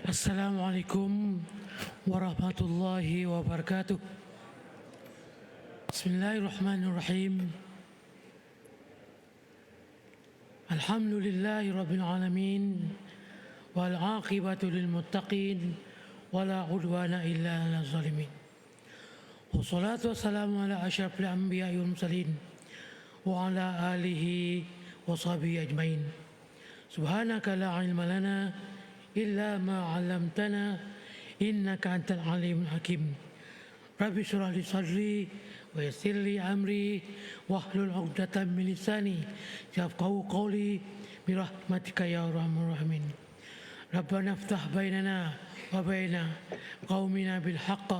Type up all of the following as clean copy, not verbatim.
Assalamualaikum warahmatullahi wabarakatuh. Bismillahirrahmanirrahim. Alhamdulillahi rabbil alamin wal aqibatu lil muttaqin wala udwana illa 'alal zalimin. Wassalatu wassalamu ala asyrafil anbiya'i wal mursalin wa ala alihi wa sahbihi ajmain. Subhanaka la ilma lana illa ma 'allamtana innaka antal alimul hakim. Rabbi shrah li sadri wa yassir li amri wahlul 'uqdatam min lisani yafqahu qawli bi rahmatika ya arhamar rahimin. Rabbana iftah bainana wa baina qaumina bil haqq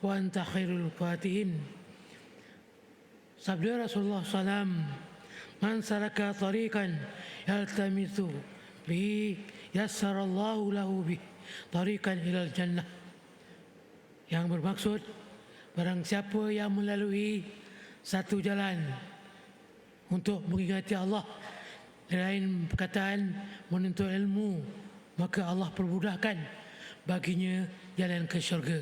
wa anta khairul fatihin. Sabda Rasulullah salam, man salaka tariqan yaltamisu bihi yassarallahu lahu bih tariqan ilal jannah. Yang bermaksud, barang siapa yang melalui satu jalan untuk mengingati Allah, lain perkataan menuntut ilmu, maka Allah permudahkan baginya jalan ke syurga.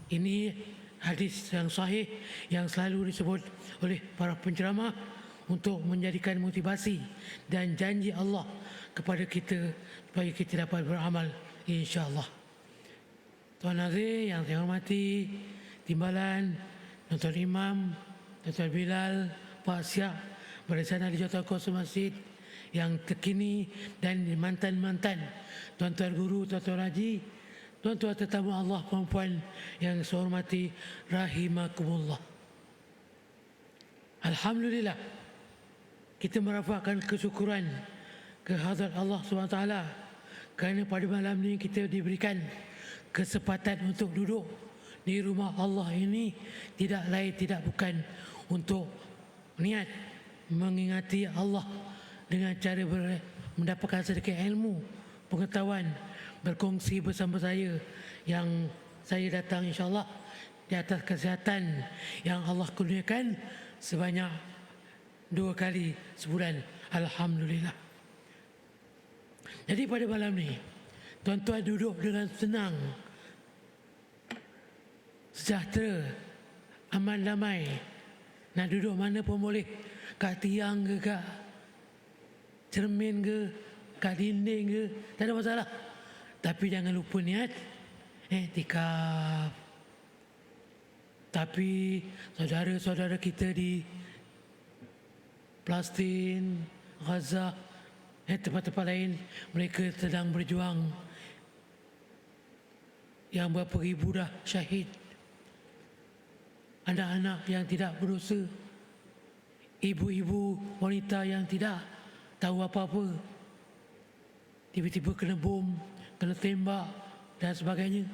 Ini hadis yang sahih yang selalu disebut oleh para penceramah untuk menjadikan motivasi dan janji Allah kepada kita supaya kita dapat beramal, insya-Allah. Tuan Nazir yang saya hormati, timbalan, Tuan Imam, Tuan Bilal, Pak Siak, bersama di Jawatan Kuasa Masjid yang terkini dan mantan-mantan, tuan-tuan guru, tuan-tuan haji, tuan-tuan tetamu Allah, puan-puan yang saya hormati, rahimakumullah. Alhamdulillah, kita merafakkan kesyukuran kehadrat Allah SWT kerana pada malam ini kita diberikan kesempatan untuk duduk di rumah Allah ini tidak lain tidak bukan untuk niat mengingati Allah dengan cara mendapatkan sedikit ilmu, pengetahuan, berkongsi bersama saya yang saya datang insya-Allah di atas kesihatan yang Allah kurniakan sebanyak 2 kali sebulan. Alhamdulillah. Jadi pada malam ni, tuan-tuan duduk dengan tenang, sejahtera, aman damai. Nak duduk mana pun boleh, kat tiang ke, kat cermin ke, kat dinding ke, tak ada masalah. Tapi jangan lupa niat iktikaf. Tapi saudara-saudara kita di Palestin, Gaza, tempat-tempat lain, mereka sedang berjuang. Yang berapa ribu dah syahid. Anak-anak yang tidak berdosa, ibu-ibu, wanita yang tidak tahu apa-apa, tiba-tiba kena bom, kena tembak dan sebagainya.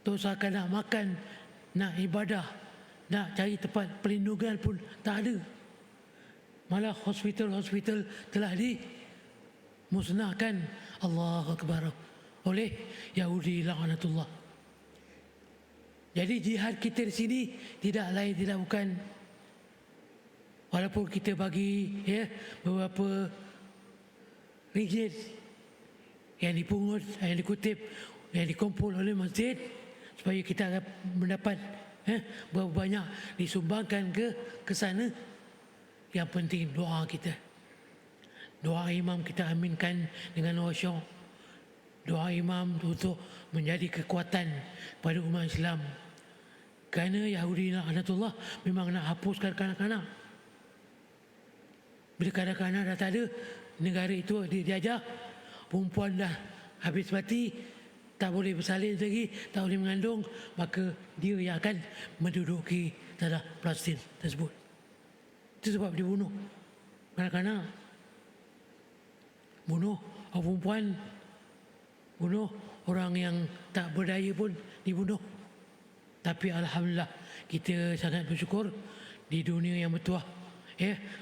Usahakan nak makan, nak ibadah, nak cari tempat perlindungan pun tak ada. Malah hospital-hospital telah dimusnahkan, Allahu Akbar, oleh Yahudi laknatullah. Jadi jihad kita di sini tidak lain tidak bukan, walaupun kita bagi beberapa ringgit yang dipungut, yang dikutip, yang dikumpul oleh masjid supaya kita mendapat berapa banyak disumbangkan ke sana. Yang penting doa kita, doa imam kita aminkan dengan khusyuk. Doa imam untuk menjadi kekuatan pada umat Islam. Kerana Yahudi laknatullah memang nak hapuskan kanak-kanak. Bila kanak-kanak dah tak ada, negara itu diajar, perempuan dah habis mati, tak boleh bersalin lagi, tak boleh mengandung, maka dia yang akan menduduki tanah Palestin tersebut. Itu sebab dibunuh kanak-kanak, bunuh orang perempuan, bunuh orang yang tak berdaya pun dibunuh. Tapi Alhamdulillah, kita sangat bersyukur di dunia yang bertuah,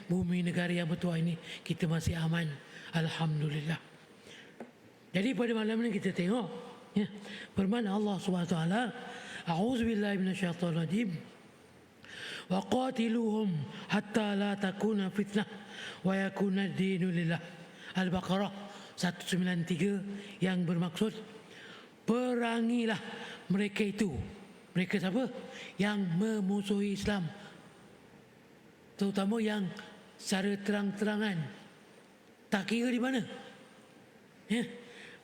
bumi negara yang bertuah ini, kita masih aman. Alhamdulillah. Jadi pada malam ini kita tengok firman Allah SWT, A'udzubillahi minasyaitonir rajim. Wa qatiluhum hatta la takuna fitnah wa yakuna ad-dinu lillah. Al-Baqarah 193 yang bermaksud perangilah mereka itu. Mereka siapa? Yang memusuhi Islam, terutama yang secara terang-terangan, tak kira di mana.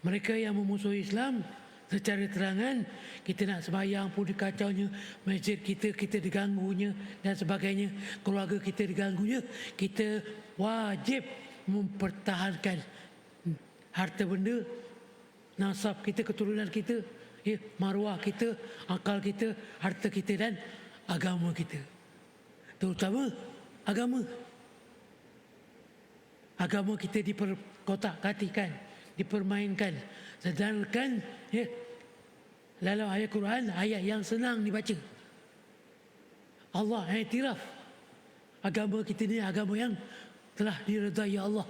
Mereka yang memusuhi Islam secara terangan, kita nak sembahyang pun dikacaunya, masjid kita diganggunya dan sebagainya, keluarga kita diganggunya. Kita wajib mempertahankan harta benda, nasab kita, keturunan kita, maruah kita, akal kita, harta kita dan agama kita. Terutama agama kita diperkotak-katikan, dipermainkan. Sedangkan dalam ayat Quran, ayat yang senang dibaca, Allah iktiraf agama kita ni agama yang telah diredai Allah.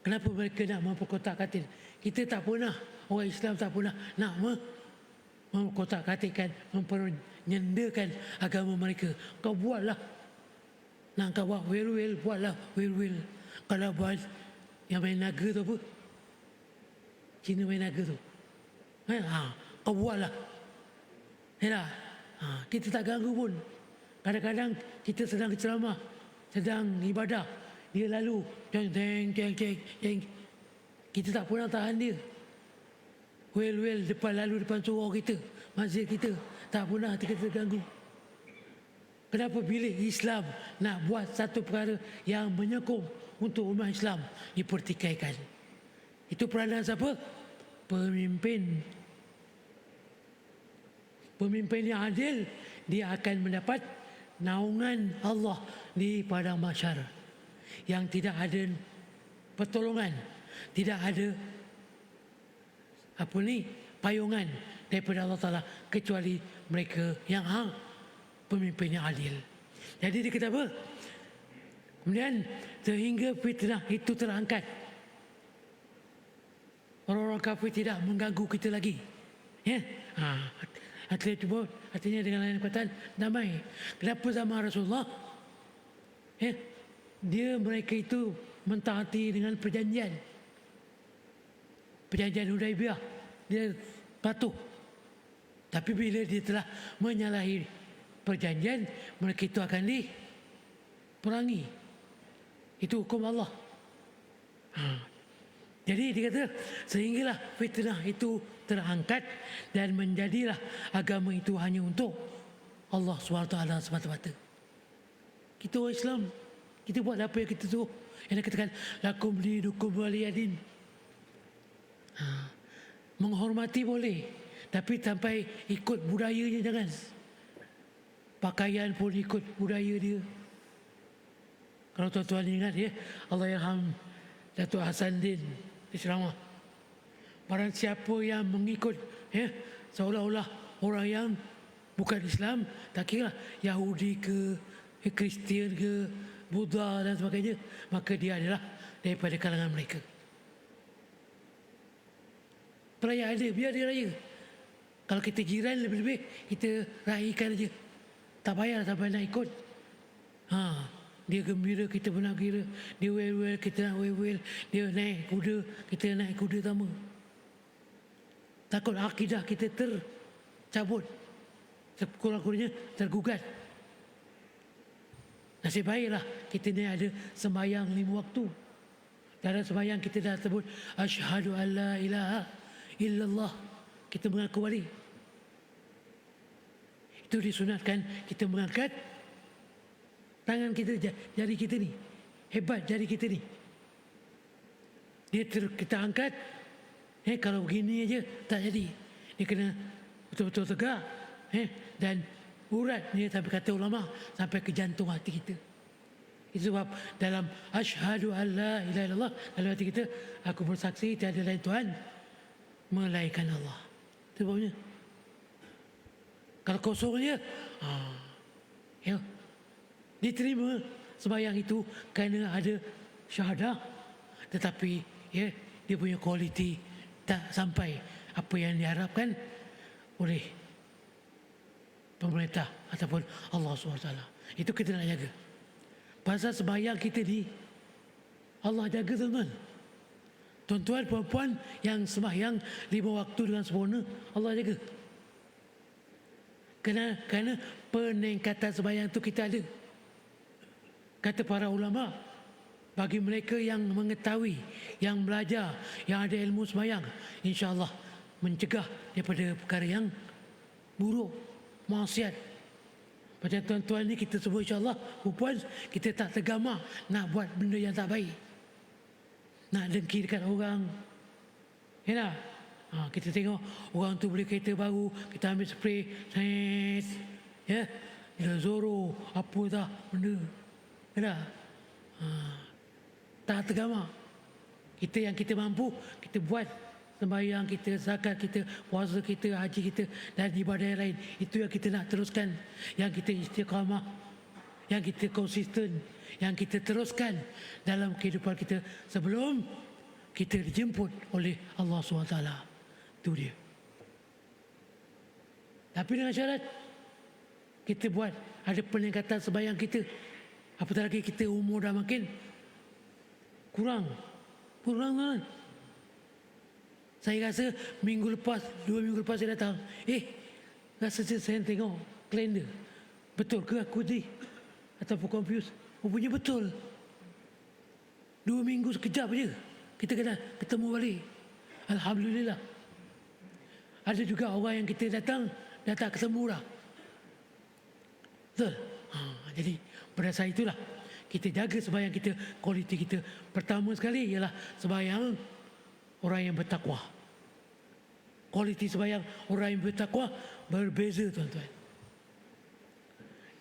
Kenapa mereka nak memperkotak-katik? Kita tak pernah, orang Islam tak pernah nak memperkotak-katikkan, mempenyendakan agama mereka. Kau buatlah, nak kau buat will, buatlah will. Kalau buat yang main naga tu apa? Cina main naga tu. Kau buatlah. Kita tak ganggu pun. Kadang-kadang kita sedang ceramah, sedang ibadah, dia lalu ceng. Kita tak pernah tahan dia. Well depan surau kita, masjid kita, tak pernah kita terganggu. Kenapa bila Islam nak buat satu perkara yang menyokong untuk umat Islam, dipertikaikan? Itu peranan siapa? Pemimpin yang adil, dia akan mendapat naungan Allah di padang mahsyar, yang tidak ada pertolongan, tidak ada payungan daripada Allah Ta'ala kecuali mereka yang pemimpin yang adil. Jadi dia kata apa? Kemudian sehingga fitnah itu terangkat, orang-orang kafir tidak mengganggu kita lagi. Artinya dengan lain perkataan, damai. Kenapa zaman Rasulullah mereka itu mentaati dengan perjanjian Hudaibiyah, dia patuh. Tapi bila dia telah menyalahi perjanjian, mereka itu akan diperangi. Itu hukum Allah. Jadi dia kata, sehinggalah fitnah itu terangkat dan menjadilah agama itu hanya untuk Allah SWT semata-mata. Kita orang Islam, kita buat apa yang kita suruh. Yang dia katakan, lakum dinukum waliyadin. Menghormati boleh, tapi sampai ikut budayanya jangan. Pakaian pun ikut budaya dia. Kalau tuan-tuan ingat Allahyarham Datuk Hasanuddin di Sarawak, barang siapa yang mengikut seolah-olah orang yang bukan Islam, tak kira Yahudi ke Kristian ke Buddha dan sebagainya, maka dia adalah daripada kalangan mereka. Perayaan dia, biar dia raya. Kalau kita jiran lebih-lebih, kita raikan aja. Tak payah sampai nak ikut. Dia gembira, kita pun nak gembira. Dia well, kita nak well. Dia naik kuda, kita naik kuda sama. Takut akidah kita tercabut, sekurang-kurangnya tergugat. Nasib baiklah kita ni ada sembahyang 5 waktu. Dalam sembahyang kita dah sebut asyhadu an la ilaha illallah, kita mengaku balik. Itu disunatkan kita mengangkat tangan kita, jari kita ni. Hebat jari kita ni. Dia kita angkat, kalau begini aja tak jadi. Dia kena betul-betul tegak, dan urat dia sampai, kata ulama, sampai ke jantung hati kita. Itu sebab dalam asyhadu an la ilaha illallah, dalam hati kita, aku bersaksi tiada lain Tuhan melainkan Allah. Itu sebabnya. Kalau kosongnya, diterima sembahyang itu kerana ada syahadah, tetapi dia punya kualiti tak sampai apa yang diharapkan oleh pemerintah ataupun Allah SWT. Itu kita nak jaga. Pasal sembahyang kita ni Allah jaga tuan-tuan. Tuan-tuan, puan-puan yang sembahyang 5 waktu dengan sempurna, Allah jaga. Kerana peningkatan sembahyang itu kita ada. Kata para ulama, bagi mereka yang mengetahui, yang belajar, yang ada ilmu sembahyang, insya-Allah mencegah daripada perkara yang buruk, maksiat. Macam tuan-tuan ni kita semua insya-Allah, puan, kita tak tergamak nak buat benda yang tak baik. Nak dengki dekat orang. Ya tak? Kita tengok orang tu beli kereta baru, kita ambil spray, ya, dia Zoro, apa dah benda. Ya tak? Tak tergamak. Kita yang kita mampu, kita buat sembahyang kita, zakat kita, puasa kita, haji kita dan ibadah yang lain. Itu yang kita nak teruskan, yang kita istiqamah, yang kita konsisten, yang kita teruskan dalam kehidupan kita sebelum kita dijemput oleh Allah SWT. Itu dia. Tapi dengan syarat kita buat ada peningkatan sembahyang kita. Apatah lagi kita umur dah makin kurang kan. Saya rasa minggu lepas, 2 minggu lepas saya datang, rasa saya tengok kalender. Betul ke aku ni? Ataupun confused? Rupanya betul. 2 minggu sekejap je kita kena ketemu balik. Alhamdulillah. Ada juga orang yang kita datang, dah tak ketemu dah. Betul? Jadi berdasar itulah kita jaga sembahyang kita, kualiti kita. Pertama sekali ialah sembahyang orang yang bertakwa. Kualiti sembahyang orang yang bertakwa berbeza tuan-tuan.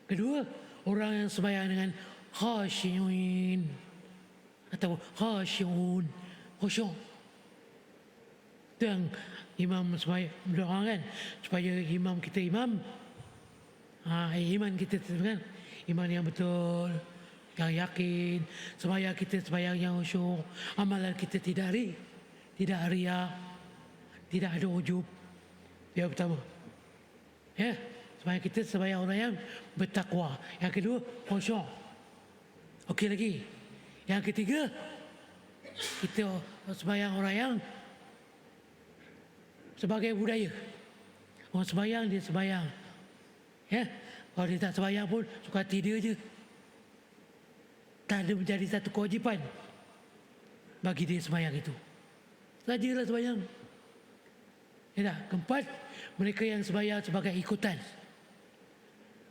Kedua, orang yang sembahyang dengan khasyi'in atau khasyi'un, khusyuk. Itu yang imam sembahyang berdoakan supaya imam kita iman kita kan, iman yang betul, yang yakin, sembahyang kita sembahyang yang khusyuk, amalan kita tidak riya, tidak ada ujub. Yang pertama, ya, sembahyang kita sembahyang orang yang bertakwa. Yang kedua, khusyuk. Okey lagi. Yang ketiga, kita sembahyang orang yang sebagai budaya. Orang sembahyang, dia sembahyang. Ya, kalau dia tak sembahyang pun suka hati dia je. Tak ada menjadi satu kewajipan bagi dia sembahyang itu. Sajalah sembahyang. Ya tak? Keempat, mereka yang sembahyang sebagai ikutan.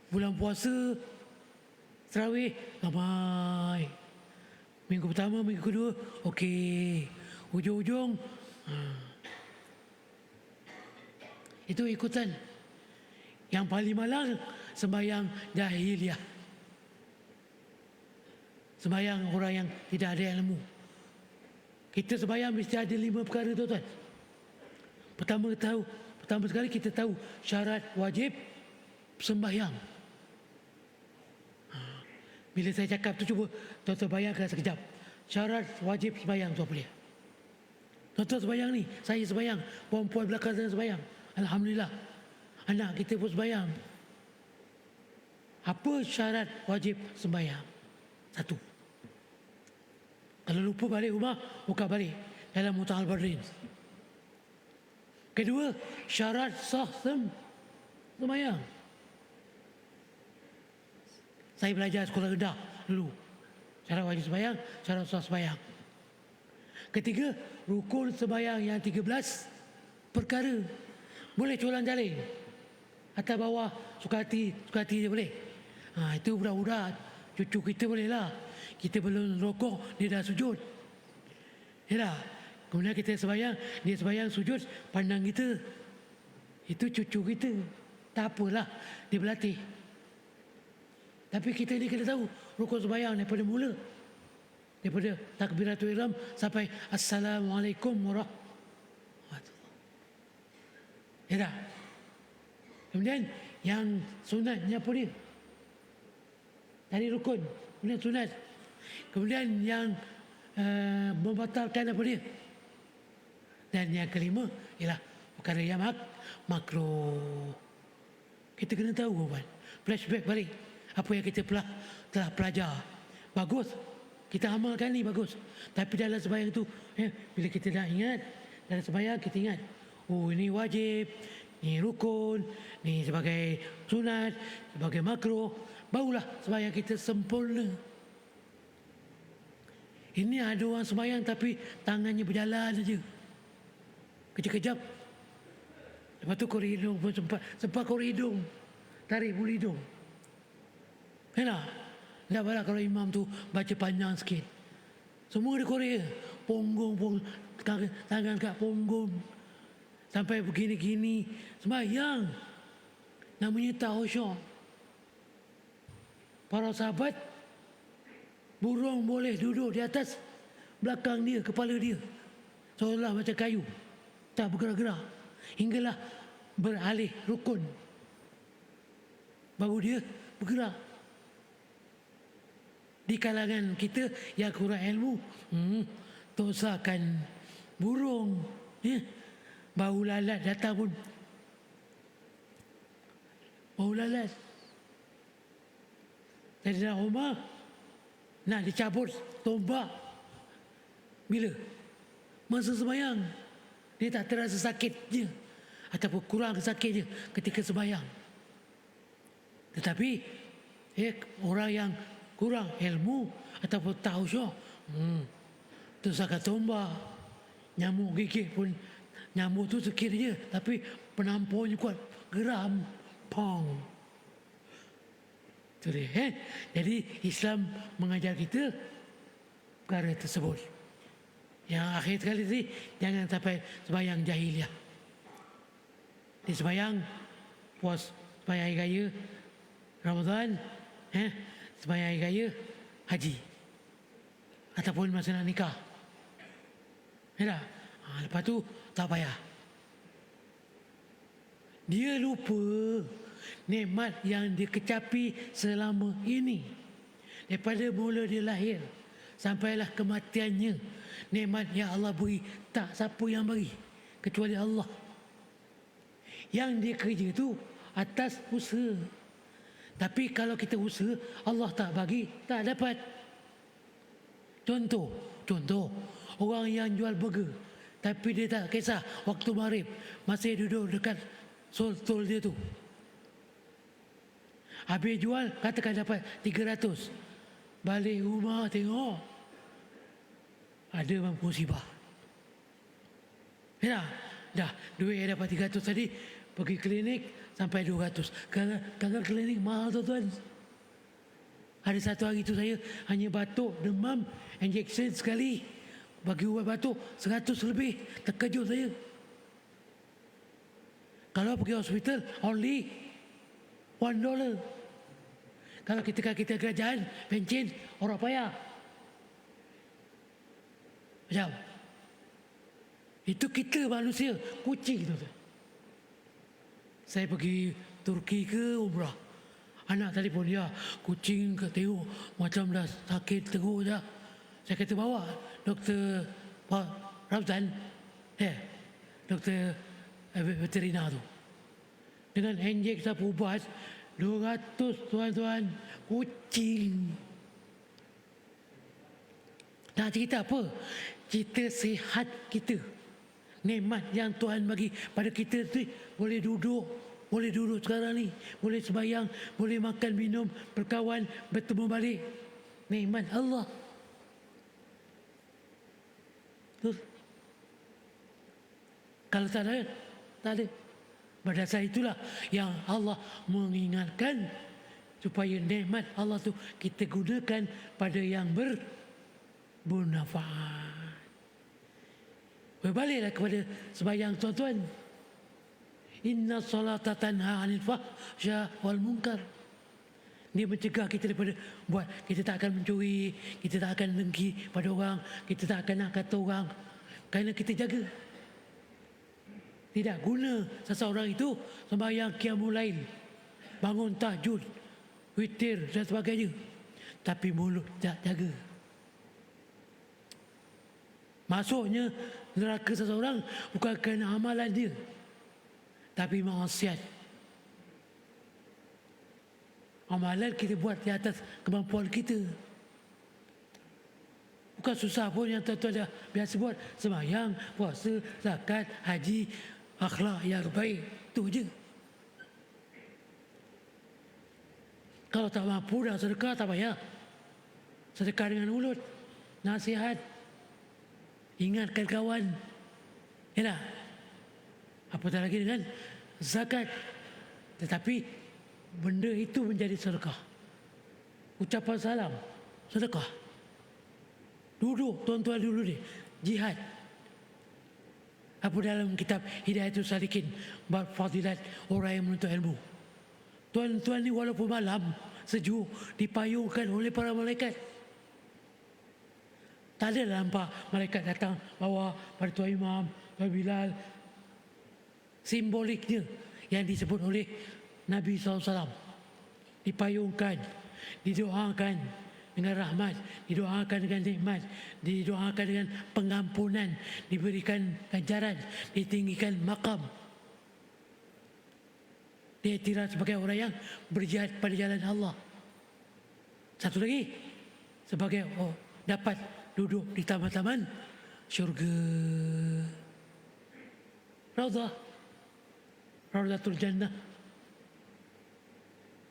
Bulan puasa, tarawih, ramai. Minggu pertama, minggu kedua, okey. Hujung-hujung, itu ikutan. Yang paling malang, sembahyang jahiliyah. Sembahyang orang yang tidak ada ilmu. Kita sembahyang mesti ada 5 perkara tuan-tuan. Pertama sekali kita tahu syarat wajib sembahyang. Bila saya cakap tu cuba tuan-tuan bayangkan sekejap. Syarat wajib sembahyang tu apa dia? Tuan-tuan sembahyang ni, saya sembahyang, puan-puan belakang saya sembahyang. Alhamdulillah. Anak kita pun sembahyang. Apa syarat wajib sembahyang? 1. Kalau lupa balik rumah, buka balik dalam Muta'al Badrin. Kedua, syarat sah sembahyang. Saya belajar sekolah rendah dulu. Syarat wajib sembahyang, syarat sah sembahyang. Ketiga, rukun sembahyang yang 13 perkara. Boleh colang-caling. Atas bawah, suka hati dia boleh. Itu budak-budak, cucu kita boleh lah. Kita belum rokok, dia dah sujud. Ya tak? Kemudian kita sembahyang, dia sembahyang sujud, pandang kita. Itu cucu kita. Tak apalah, dia berlatih. Tapi kita ni kena tahu rukun sembahyang daripada mula. Daripada takbiratul ihram sampai Assalamualaikum warahmatullahi. Ya tak? Kemudian yang sunatnya apa dia? Tadi rukun, kemudian sunat. Kemudian yang membatalkan apa dia? Dan yang kelima ialah perkara yang makruh. Kita kena tahu kawan. Flashback balik apa yang kita telah pelajar. Bagus. Kita amalkan ni bagus. Tapi dalam sembahyang tu, bila kita dah ingat, dalam sembahyang kita ingat, oh ini wajib, ni rukun, ni sebagai sunat, sebagai makruh, barulah sembahyang kita sempurna. Ini ada orang sembahyang tapi tangannya berjalan saja. Kejap-kejap. Lepas tu korek hidung pun sempat korek hidung. Tarik bulu hidung. Kenapa? Tak apalah kalau imam tu baca panjang sikit. Semua dia korek. Punggung, tangan kat punggung. Sampai begini-gini. Sembahyang. Namanya tak khusyuk. Para sahabat, burung boleh duduk di atas belakang dia, kepala dia. Seolah macam kayu. Tak bergerak-gerak. Hinggalah beralih rukun. Baru dia bergerak. Di kalangan kita yang kurang ilmu, tosakan burung, bau lalat datang pun bau lalat. Saidina Umar nak dicabut tombak bila? Masa sembahyang. Dia tak terasa sakit je ataupun kurang sakit je ketika sembahyang. Tetapi orang yang kurang ilmu ataupun tak khusyuk, tosakan tombak, nyamuk gigit pun, nyamuk tu sikit je tapi penampunnya kuat, geram, pong. Jadi Islam mengajar kita perkara tersebut. Yang akhir sekali tadi, jangan sampai sembahyang jahiliah. Di sembahyang puas, sembahyang hari raya Ramadan, sembahyang hari raya haji ataupun masa nak nikah. Lepas tu tak payah. Dia lupa nikmat yang dikecapi selama ini. Daripada mula dia lahir sampailah kematiannya. Nikmat yang Allah beri, tak siapa yang beri kecuali Allah. Yang dia kerja tu atas usaha. Tapi kalau kita usaha, Allah tak bagi, tak dapat. Contoh, orang yang jual burger tapi dia tak kisah waktu maghrib masih duduk dekat stol dia tu. Habis jual, katakan dapat 300. Balik rumah tengok ada musibah. Dah duit yang dapat 300 tadi pergi klinik sampai 200. Kadang klinik mahal tuan-tuan. Ada satu hari tu saya hanya batuk, demam, injection sekali. Bagi ubat batuk 100 lebih. Terkejut saya. Kalau pergi hospital only $1. Kalau kita kerajaan pencen orang payah. Macam itu kita manusia kucing tu. Saya pergi Turki ke umrah. Anak telefon dia, kucing ke tengok macam dah sakit teruk dah. Saya kata bawa Doktor Ramzan, Doktor veterina tu. Dengan injek sapu ubat 200 tuan-tuan, kucing. Nak cerita apa? Kita sihat kita. Nikmat yang Tuhan bagi pada kita tu, boleh duduk sekarang ni, boleh sembahyang, boleh makan, minum, berkawan, bertemu balik. Nikmat Allah. Betul? Kalau tak ada. Berdasar itulah yang Allah mengingatkan supaya nikmat Allah tu kita gunakan pada yang bermanfaat. Berbaliklah kepada sembahyang tuan-tuan. Inna salata tanha 'anil fahsya wal munkar. Dia mencegah kita daripada buat. Kita tak akan mencuri, kita tak akan dengki pada orang, kita tak akan nak kata orang, kerana kita jaga. Tidak guna seseorang itu sembahyang qiyamul lail, bangun tahajud, witir dan sebagainya, tapi mulut tak jaga. Masuknya neraka seseorang bukan kerana amalan dia, tapi maksiat. Amalan kita buat di atas kemampuan kita. Bukan susah pun yang tuan-tuan dah biasa buat. Sembahyang, puasa, zakat, haji, akhlak yang baik. Itu je. Kalau tak mampu dah sedekah, tak payah. Sedekah dengan mulut, nasihat, ingatkan kawan. Ya tak? Apatah lagi dengan zakat. Tetapi benda itu menjadi sedekah. Ucapan salam, sedekah. Duduk, tuan-tuan dulu ni, jihad. Apa dalam kitab Hidayatul Salikin bab fadilat orang yang menuntut ilmu. Tuan-tuan ni walaupun malam sejuk dipayungkan oleh para malaikat. Tak ada nampak malaikat datang bawa pada Tuan Imam, Tuan Bilal. Simboliknya yang disebut oleh Nabi SAW. Dipayungkan, didoakan dengan rahmat, didoakan dengan nikmat, didoakan dengan pengampunan, diberikan ganjaran, ditinggikan makam. Diiktiraf sebagai orang yang berjihad pada jalan Allah. Satu lagi, sebagai dapat duduk di taman-taman syurga. Raudhatul Jannah.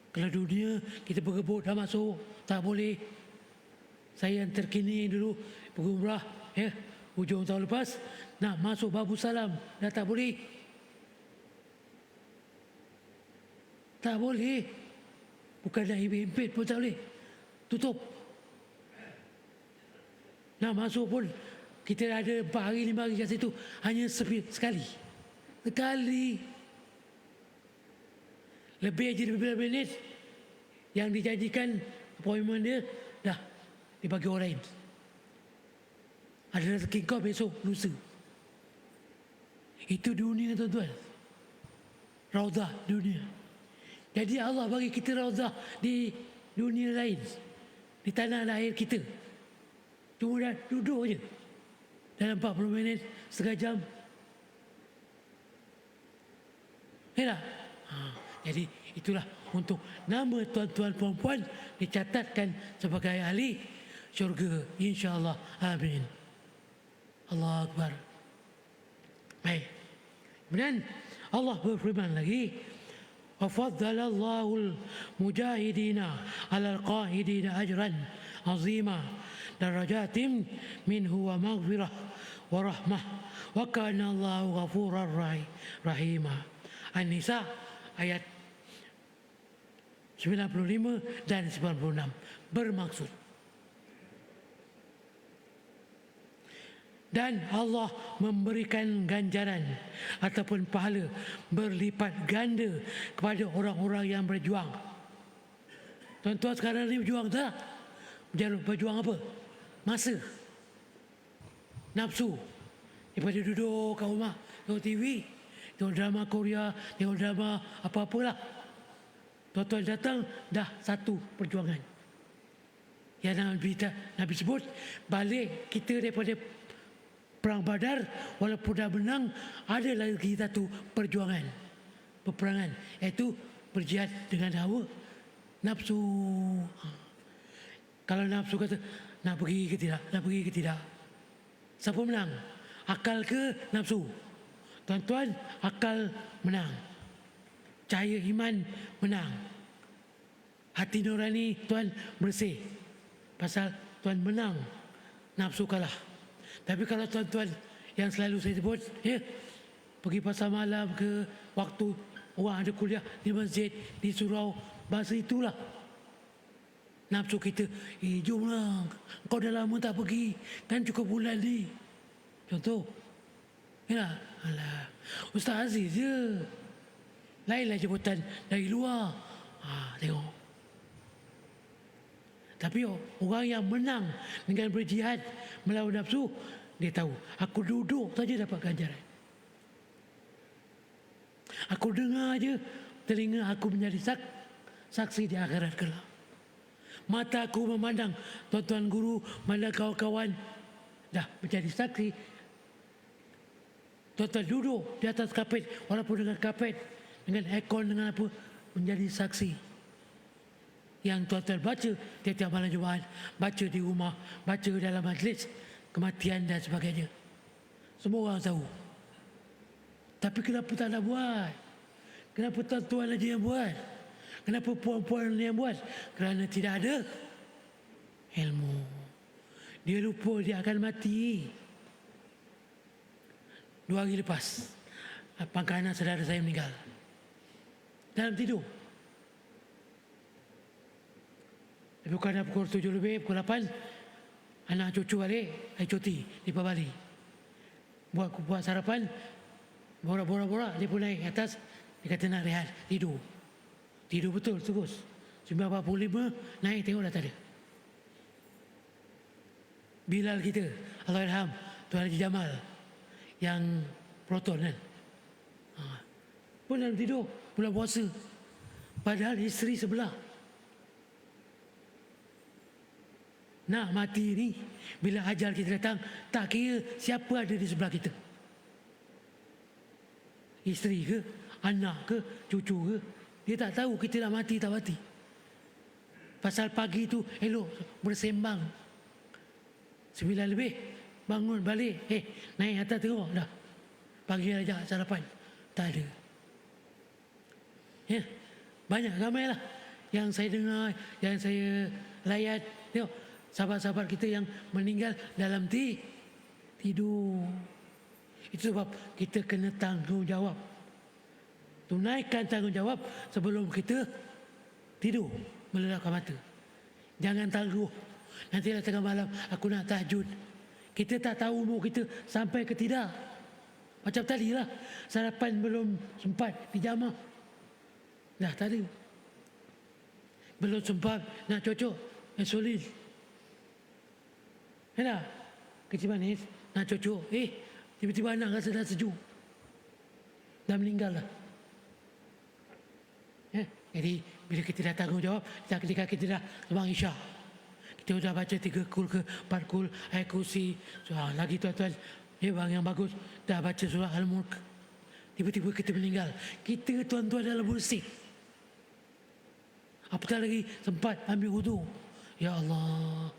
Kalau dunia kita bergebut dah masuk, tak boleh. Saya yang terkini dulu pergi umrah, hujung tahun lepas nak masuk Babu Salam, dah tak boleh. Tak boleh. Bukan dah impit pun tak boleh. Tutup. Nak masuk pun kita dah ada 4 hari 5 hari kat situ, hanya sekali. Lebih aja 15 minit yang dijanjikan appointment dia dah dibagi orang lain. Ada rezeki kau besok, lusa. Itu dunia, tuan-tuan. Raudhah dunia. Jadi Allah bagi kita raudhah di dunia lain, di tanah lahir kita. Cuma dah duduk je dalam 40 minit, setengah jam. Tak? Jadi itulah untuk nama tuan-tuan puan-puan dicatatkan sebagai ahli syurga, insya-Allah. Amin. Allah Akbar. Baik. Kemudian Allah berfirman lagi, wa faddala Allahul mujahidina 'alal qa'idina ajran 'azima darajatin minhu wa maghfirah wa rahmah wa kana Allahu ghafurar rahima. An-Nisa ayat 95 dan 96 bermaksud, dan Allah memberikan ganjaran ataupun pahala berlipat ganda kepada orang-orang yang berjuang. Tuan-tuan sekarang ni berjuang tak? Berjuang apa? Masa, nafsu. Daripada duduk kat rumah tengok TV, tengok drama Korea, tengok drama apa-apalah, tuan-tuan datang dah satu perjuangan. Yang Nabi sebut, balik kita daripada Perang Badar, walaupun dah menang, ada lagi satu perjuangan, peperangan, iaitu berjihad dengan hawa nafsu. Kalau nafsu kata nak pergi ke tidak, nak pergi ke tidak, siapa menang? Akal ke nafsu? Tuan-tuan, akal menang, cahaya iman menang, hati nurani tuan bersih, pasal tuan menang, nafsu kalah. Tapi kalau tuan-tuan yang selalu saya sebut, pergi pasar malam ke, waktu orang ada kuliah di masjid, di surau, bahasa itulah nafsu kita, jomlah, kau dah lama tak pergi, kan cukup bulan ni. Contoh, alah, Ustaz Aziz je, lainlah jemputan dari luar. Tengok. Tapi orang yang menang dengan berjihad melawan nafsu, dia tahu, aku duduk saja dapat ganjaran. Aku dengar je, telinga aku menjadi saksi di akhirat kelak. Mata aku memandang tuan-tuan guru, memandang kawan-kawan, dah menjadi saksi. Tuan-tuan duduk di atas kapet, walaupun dengan kapet, dengan aircon, dengan apa, menjadi saksi. yang tuan-tuan baca tiap-tiap malam Jumaat, baca di rumah, baca dalam majlis kematian dan sebagainya. Semua orang tahu. Tapi kenapa tak nak buat? Kenapa tuan-tuan aja yang buat? Kenapa puan-puan yang buat? Kerana tidak ada ilmu. Dia lupa dia akan mati. 2 hari lepas, pangkat anak saudara saya meninggal dalam tidur. Bukan dah pukul 7 lebih, pukul 8 anak cucu balik, saya cuti di Bali. Buat sarapan, borak-borak, dia pun naik atas, dia kata nak rehat, tidur betul terus. 9.45 naik tengok dah tak ada. Bilal kita, Allahyarham, Tuan Haji Jamal yang Proton kan, pun dalam tidur bulan puasa, padahal isteri sebelah. Nak mati ni, bila ajal kita datang, tak kira siapa ada di sebelah kita, isteri ke, anak ke, cucu ke, dia tak tahu kita nak mati tak mati. Pasal pagi tu elok bersembang, 9 lebih bangun balik, naik atas tengok dah pagi ajak sarapan, tak ada. Ya, banyak ramai lah yang saya dengar, yang saya layan, tengok sahabat-sahabat kita yang meninggal dalam tidur. Itu sebab kita kena tanggungjawab, tunaikan tanggungjawab sebelum kita tidur, melelapkan mata. Jangan tangguh, nantilah tengah malam aku nak tahajud. Kita tak tahu umur kita sampai ke tidak. Macam tadi lah, sarapan belum sempat dijamah, dah tak ada. Belum sempat nak cocok insulin, tak? Kecil manis nak cocok, tiba-tiba anak rasa dah sejuk, dah meninggal lah. Jadi bila kita dah tanggungjawab, ketika kita dah sembang Isyak, kita dah baca 3 kul ke 4 kul ayat kursi, lagi tuan-tuan bang yang bagus dah baca surah Al-Mulk, tiba-tiba kita meninggal, kita tuan-tuan dalam bersih, apatah lagi sempat ambil wudu. Ya Allah,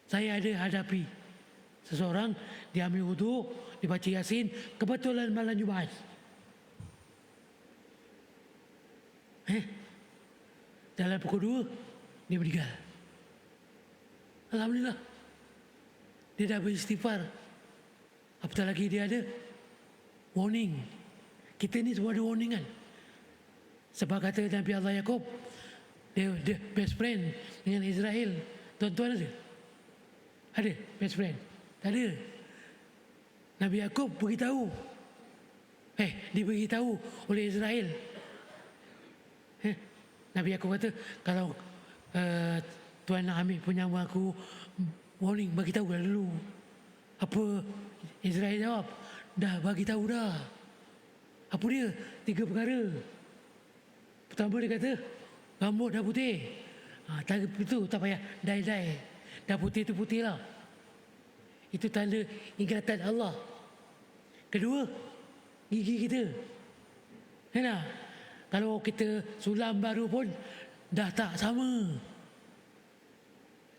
saya ada hadapi seseorang, dia ambil wudu, dia baca Yasin, kebetulan malam Jumaat. Dalam pukul 2 dia meninggal. Alhamdulillah, dia dah beristighfar. Apatah lagi dia ada warning. Kita ni semua ada warning kan. Sebab kata Nabi Allah Yaqub, dia best friend dengan Israel. Tuan-tuan ada? Ada best friend? Tak ada. Nabi Yaqub beritahu, diberitahu oleh Israel. Nabi Yaqub kata, kalau tuan nak ambil penyamu aku, warning, bagi tahu dah dulu. Apa Israel jawab? Dah bagi tahu dah. Apa dia? 3 perkara. Pertama dia kata, rambut dah putih. Itu tak payah dye. Dah putih tu putih lah. Itu tanda ingatan Allah. Kedua, gigi kita. Kenapa? Kalau kita sulam baru pun dah tak sama.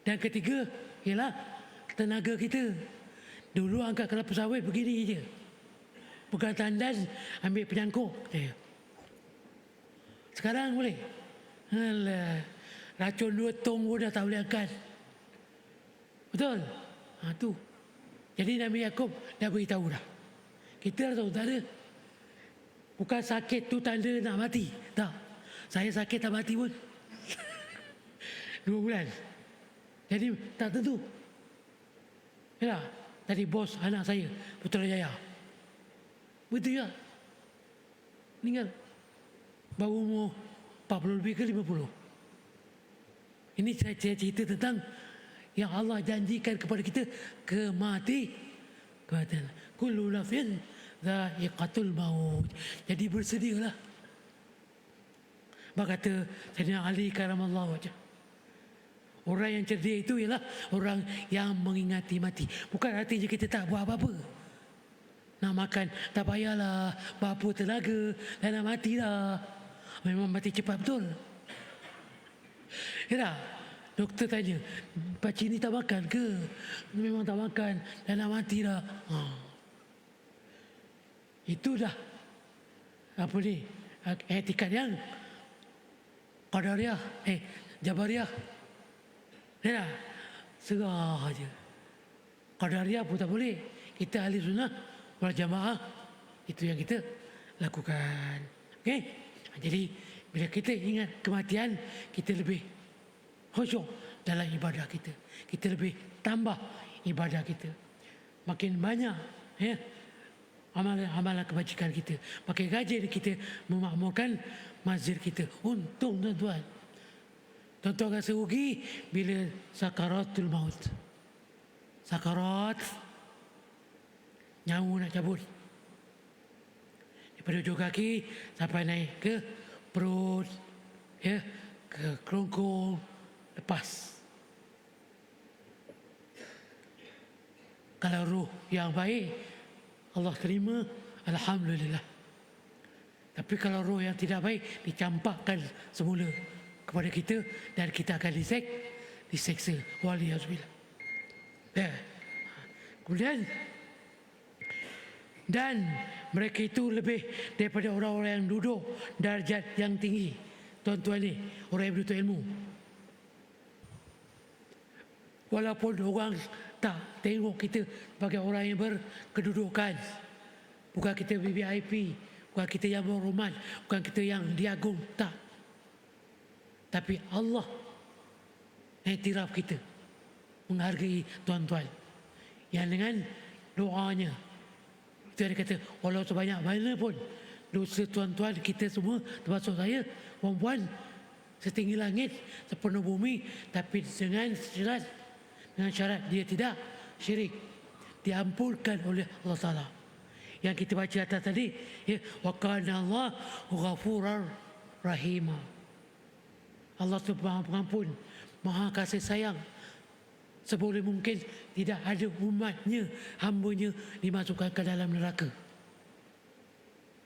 Dan ketiga ialah tenaga kita. Dulu angkat kelapa sawit begini je, pegang tandan, ambil penyangkuk. Sekarang boleh. Alah, racun 2 tong pun dah tak boleh angkat. Betul? Tu. Jadi Nabi Yaqub dah beritahu dah. Kita dah tahu tak ada. Bukan sakit tu tanda nak mati. Tak. Saya sakit tak mati pun. 2 bulan. Jadi tak tentu. Ya, tadi bos anak saya, Putrajaya, betul ya, meninggal baru umur 40 lebih ke 50. Ini saya cerita tentang yang Allah janjikan kepada kita, kematian. Kullu nafsin dha'iqatul maut. Jadi bersedialah. Maka kata Sayyidina Ali karamallahu wajhah, orang yang cerdik itu ialah orang yang mengingati mati. Bukan artinya kita tak buat apa-apa. nak makan tak payahlah, berapa tenaga, dah nak mati dah. Memang mati cepat betul. Ya tak? Doktor tanya, pakcik ni tak makan ke? Memang tak makan, dah nak mati dah. Itu dah apa ni, etikat yang Qadariyah, Jabariyah. Ya tak? Serah aja. Qadariyah pun tak boleh. Kita ahli sunnah wal jamaah, itu yang kita lakukan. Okey? Jadi bila kita ingat kematian, kita lebih khusyuk dalam ibadah kita. Kita lebih tambah ibadah kita. Makin banyak amalan kebajikan kita. Pakai gaji kita memakmurkan masjid kita. Untung tuan-tuan. Tuan-tuan rasa rugi bila sakaratul maut. Sakarat, nyawa nak cabut. Daripada ujung kaki sampai naik ke perut, ke kerongkong, lepas. Kalau ruh yang baik Allah terima, alhamdulillah. Tapi kalau roh yang tidak baik dicampakkan semula kepada kita dan kita akan diseksa. Waliyahzubillah. Kemudian, dan mereka itu lebih daripada orang-orang yang duduk darjat yang tinggi. Tuan-tuan ni, orang yang bertutur ilmu. Walaupun orang tak tengok kita sebagai orang yang berkedudukan, bukan kita VIP, bukan kita yang berhormat, bukan kita yang diagung, tak. Tapi Allah iktiraf kita, menghargai tuan-tuan yang dengan doanya. Itu yang dia kata, walau sebanyak mana pun dosa tuan-tuan kita semua, termasuk saya, perempuan setinggi langit, sepenuh bumi, tapi dengan syarat dia tidak syirik, diampunkan oleh Allah Ta'ala. Yang kita baca atas tadi, wa kana Allah ghafurar rahima. Allah itu Maha Pengampun, Maha Kasih Sayang. Seboleh mungkin tidak ada umatnya, hambanya dimasukkan ke dalam neraka.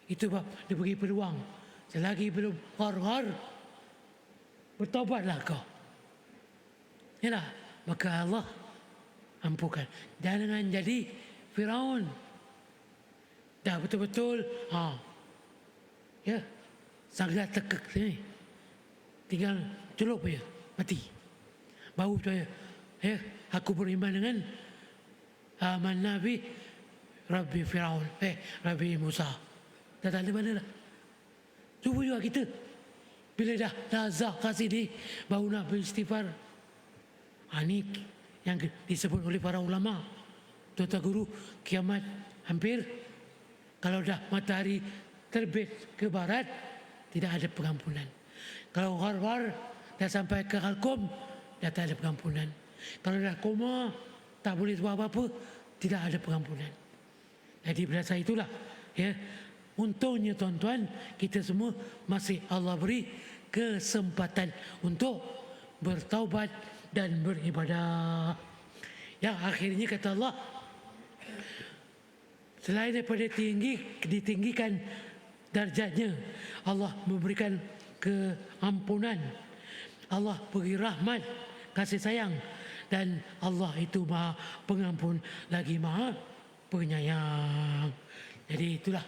Itu sebab dia beri peluang. Selagi belum har-har, bertaubatlah kau. Yalah, maka Allah ampunkan. Jangan jadi Firaun. Dah betul-betul sangat tekek sini. Tinggal celup je, mati. Baru percaya, aku beriman dengan amanna bi Rabbi Firaun, Rabbi Musa. Dah tak ada mana dah. Cuba juga kita, bila dah nazak kasih ni, baru nak beristighfar. Ini yang disebut oleh para ulama, tuan-tuan guru, kiamat hampir. Kalau dah matahari terbit ke barat, tidak ada pengampunan. Kalau har-har dah sampai ke halkom, dah tak ada pengampunan. Kalau dah koma, tak boleh buat apa-apa, tidak ada pengampunan. Jadi berdasar itulah, untungnya tuan-tuan, kita semua masih Allah beri kesempatan untuk bertaubat dan beribadah. Yang akhirnya kata Allah, selain daripada ditinggikan darjatnya, Allah memberikan keampunan, Allah beri rahmat, kasih sayang, dan Allah itu Maha Pengampun lagi Maha Penyayang. Jadi itulah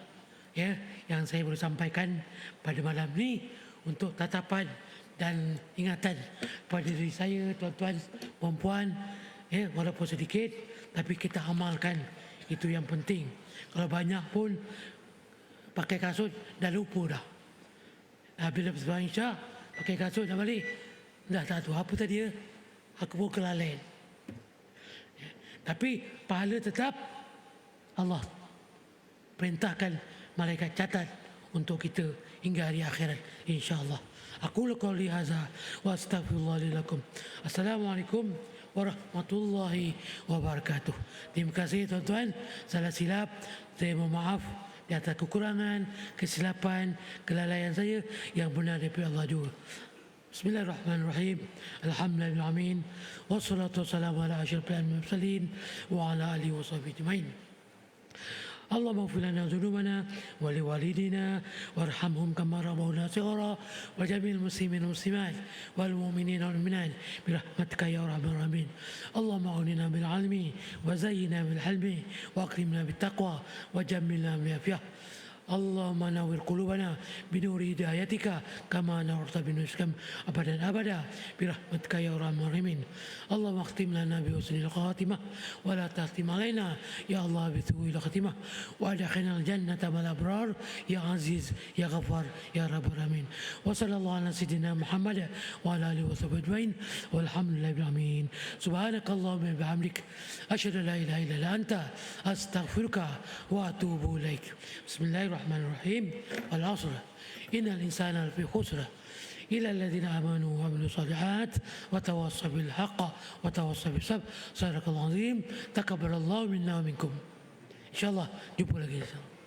yang saya boleh sampaikan pada malam ni untuk tatapan dan ingatan pada diri saya, tuan-tuan, perempuan, walaupun sedikit, tapi kita amalkan, itu yang penting. Kalau banyak pun pakai kasut dah lupa dah. Bila sebelum Isyak pakai kasut dah balik, dah tak tahu apa tadi aku pun kelalaian. Tapi pahala tetap Allah perintahkan malaikat catat untuk kita hingga hari akhirat, insya-Allah. Aku qauli hadza wa astaghfirullah li lakum. Assalamualaikum warahmatullahi wabarakatuh. Terima kasih tuan-tuan, salah silap saya mohon maaf di atas kekurangan, kesilapan, kelalaian saya, yang benar daripada Allah juga. Bismillahirrahmanirrahim. Alhamdulillahirrahmanirrahim. Wassalatu wassalamu ala asyrafil mursalin wa ala alihi washabihi ajmain. اللهم اغفر لنا ذنوبنا ولوالدينا وارحمهم كما ربونا صغارا وجميع المسلمين والمسلمات والمؤمنين والمؤمنات برحمتك يا ارحم الراحمين. اللهم اغننا بالعلم وزينا بالحلم واكرمنا بالتقوى وجملنا بالعافيه. اللهم نور قلوبنا بنور هدايتك كما نورت بنورك ابدا ابدا برحمتك يا ارحم الراحمين. اللهم اختم لنا بحسن الخاتمه ولا تختم علينا يا الله بسوء الخاتمه وادخلنا الجنه مع الابرار يا عزيز يا غفار يا رب العالمين. وصلى الله على سيدنا محمد وعلى اله وصحبه اجمعين والحمد لله رب العالمين. سبحانك اللهم وبحمدك اشهد ان لا اله الا انت استغفرك واتوب اليك. بسم الله الرحمن الرحيم. والعصر إن الإنسان لفي خسر إلا الذين آمنوا وعملوا الصالحات وتواصوا بالحق وتواصوا بالصبر. صدق الله العظيم. تقبل الله منا ومنكم. إن شاء الله jumpa lagi.